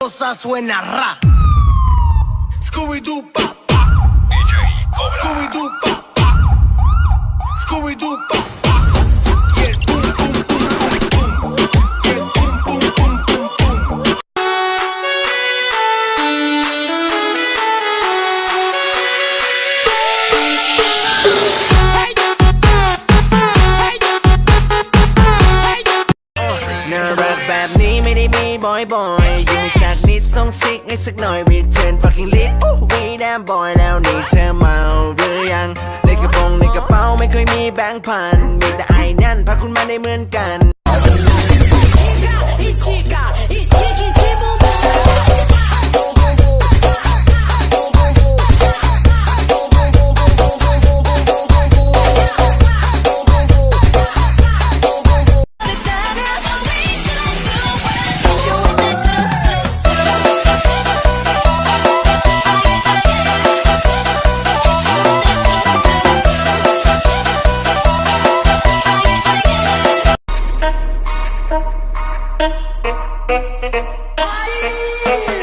cosa suena ra. Scooby-Doo pa pa. Scooby-Doo pa pa. Scooby-Doo pa pa. Y el pum pum pum pum pum. Y el pum pum pum pum pum.น่ารักแบบนี้ไม่ได้มีบ่อยๆยังมีสักนิดส่งซิกให้สักหน่อยรีเทิร์น fucking lit วีแดมบอยแล้วนี่เธอเมาหรือยังในกระโปรงในกระเป๋าไม่เคยมีแบงค์พันมีแต่ไอ้นั่นพาคุณมาได้เหมือนกัน Bye.